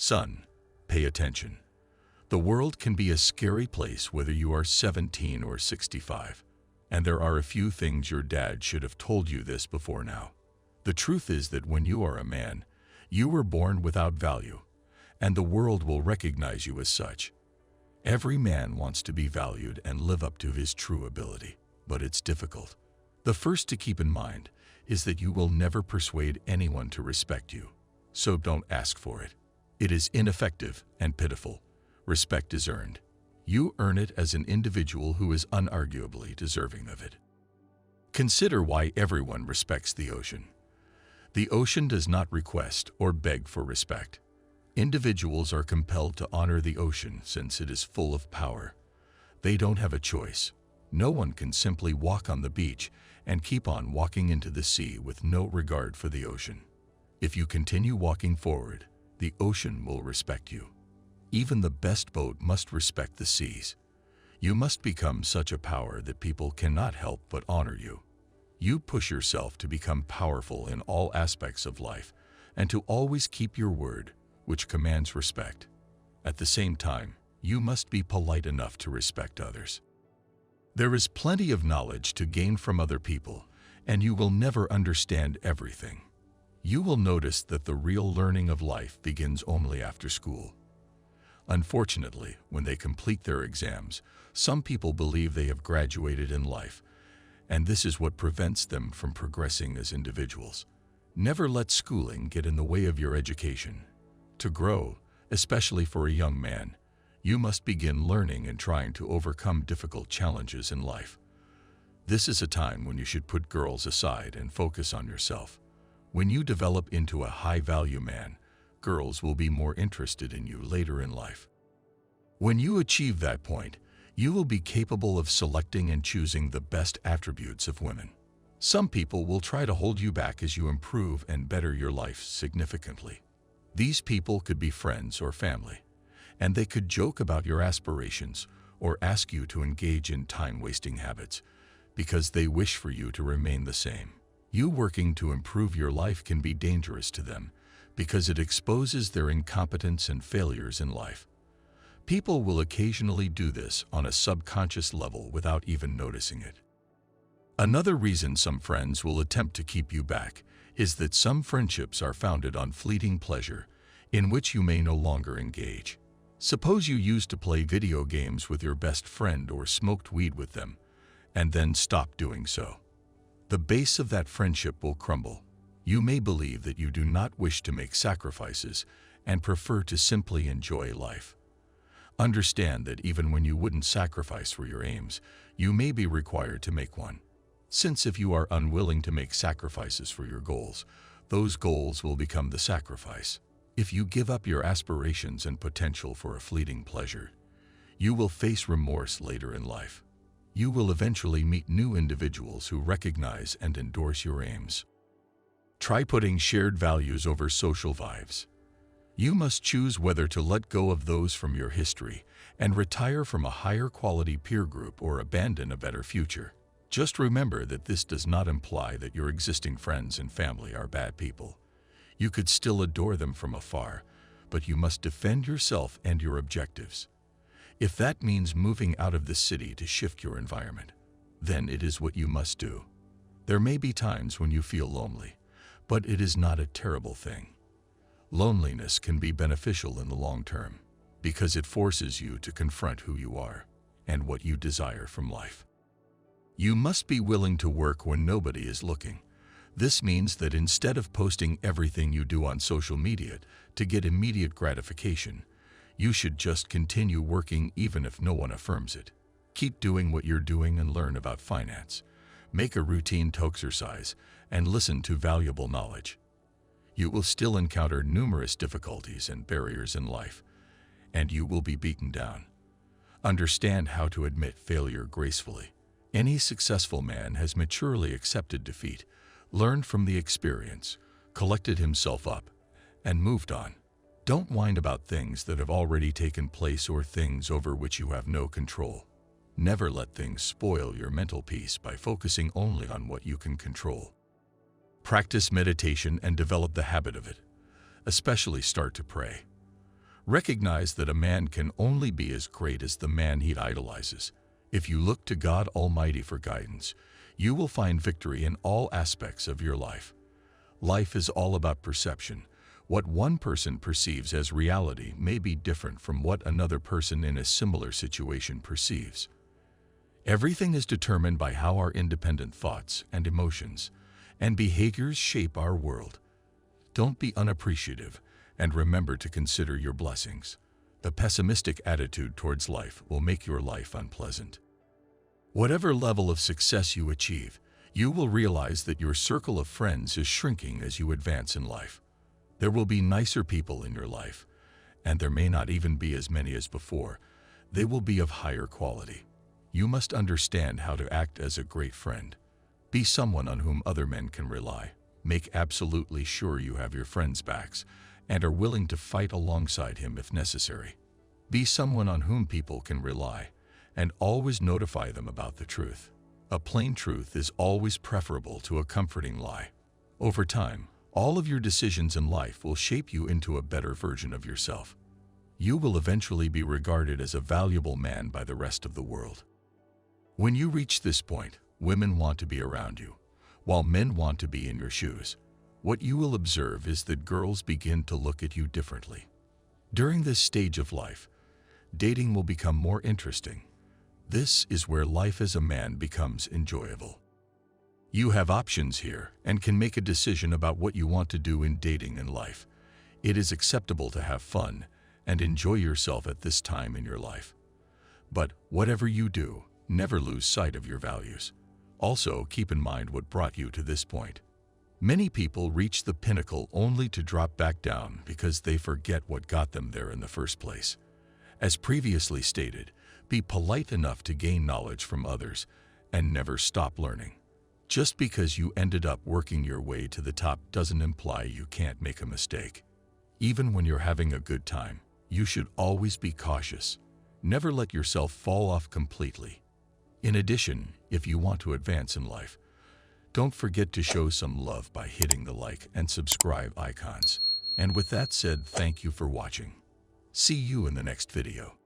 Son, pay attention. The world can be a scary place whether you are 17 or 65. And there are a few things your dad should have told you this before now. The truth is that when you are a man, you were born without value, and the world will recognize you as such. Every man wants to be valued and live up to his true ability, but it's difficult. The first to keep in mind is that you will never persuade anyone to respect you, so don't ask for it. It is ineffective and pitiful. Respect is earned. You earn it as an individual who is unarguably deserving of it. Consider why everyone respects the ocean. The ocean does not request or beg for respect. Individuals are compelled to honor the ocean since it is full of power. They don't have a choice. No one can simply walk on the beach and keep on walking into the sea with no regard for the ocean. If you continue walking forward, the ocean will respect you. Even the best boat must respect the seas. You must become such a power that people cannot help but honor you. You push yourself to become powerful in all aspects of life and to always keep your word, which commands respect. At the same time, you must be polite enough to respect others. There is plenty of knowledge to gain from other people, and you will never understand everything. You will notice that the real learning of life begins only after school. Unfortunately, when they complete their exams, some people believe they have graduated in life, and this is what prevents them from progressing as individuals. Never let schooling get in the way of your education. To grow, especially for a young man, you must begin learning and trying to overcome difficult challenges in life. This is a time when you should put girls aside and focus on yourself. When you develop into a high-value man, girls will be more interested in you later in life. When you achieve that point, you will be capable of selecting and choosing the best attributes of women. Some people will try to hold you back as you improve and better your life significantly. These people could be friends or family, and they could joke about your aspirations or ask you to engage in time-wasting habits because they wish for you to remain the same. You working to improve your life can be dangerous to them because it exposes their incompetence and failures in life. People will occasionally do this on a subconscious level without even noticing it. Another reason some friends will attempt to keep you back is that some friendships are founded on fleeting pleasure in which you may no longer engage. Suppose you used to play video games with your best friend or smoked weed with them, and then stopped doing so. The base of that friendship will crumble. You may believe that you do not wish to make sacrifices and prefer to simply enjoy life. Understand that even when you wouldn't sacrifice for your aims, you may be required to make one. Since if you are unwilling to make sacrifices for your goals, those goals will become the sacrifice. If you give up your aspirations and potential for a fleeting pleasure, you will face remorse later in life. You will eventually meet new individuals who recognize and endorse your aims. Try putting shared values over social vibes. You must choose whether to let go of those from your history and retire from a higher quality peer group or abandon a better future. Just remember that this does not imply that your existing friends and family are bad people. You could still adore them from afar, but you must defend yourself and your objectives. If that means moving out of the city to shift your environment, then it is what you must do. There may be times when you feel lonely, but it is not a terrible thing. Loneliness can be beneficial in the long term because it forces you to confront who you are and what you desire from life. You must be willing to work when nobody is looking. This means that instead of posting everything you do on social media to get immediate gratification, you should just continue working even if no one affirms it. Keep doing what you're doing and learn about finance. Make a routine exercise and listen to valuable knowledge. You will still encounter numerous difficulties and barriers in life, and you will be beaten down. Understand how to admit failure gracefully. Any successful man has maturely accepted defeat, learned from the experience, collected himself up, and moved on. Don't whine about things that have already taken place or things over which you have no control. Never let things spoil your mental peace by focusing only on what you can control. Practice meditation and develop the habit of it. Especially start to pray. Recognize that a man can only be as great as the man he idolizes. If you look to God Almighty for guidance, you will find victory in all aspects of your life. Life is all about perception. What one person perceives as reality may be different from what another person in a similar situation perceives. Everything is determined by how our independent thoughts and emotions and behaviors shape our world. Don't be unappreciative, and remember to consider your blessings. A pessimistic attitude towards life will make your life unpleasant. Whatever level of success you achieve, you will realize that your circle of friends is shrinking as you advance in life. There will be nicer people in your life, and there may not even be as many as before. They will be of higher quality. You must understand how to act as a great friend. Be someone on whom other men can rely. Make absolutely sure you have your friend's backs and are willing to fight alongside him if necessary. Be someone on whom people can rely, and always notify them about the truth. A plain truth is always preferable to a comforting lie. Over time, all of your decisions in life will shape you into a better version of yourself. You will eventually be regarded as a valuable man by the rest of the world. When you reach this point, women want to be around you, while men want to be in your shoes. What you will observe is that girls begin to look at you differently. During this stage of life, dating will become more interesting. This is where life as a man becomes enjoyable. You have options here and can make a decision about what you want to do in dating and life. It is acceptable to have fun and enjoy yourself at this time in your life. But whatever you do, never lose sight of your values. Also, keep in mind what brought you to this point. Many people reach the pinnacle only to drop back down because they forget what got them there in the first place. As previously stated, be polite enough to gain knowledge from others and never stop learning. Just because you ended up working your way to the top doesn't imply you can't make a mistake. Even when you're having a good time, you should always be cautious. Never let yourself fall off completely. In addition, if you want to advance in life, don't forget to show some love by hitting the like and subscribe icons. And with that said, thank you for watching. See you in the next video.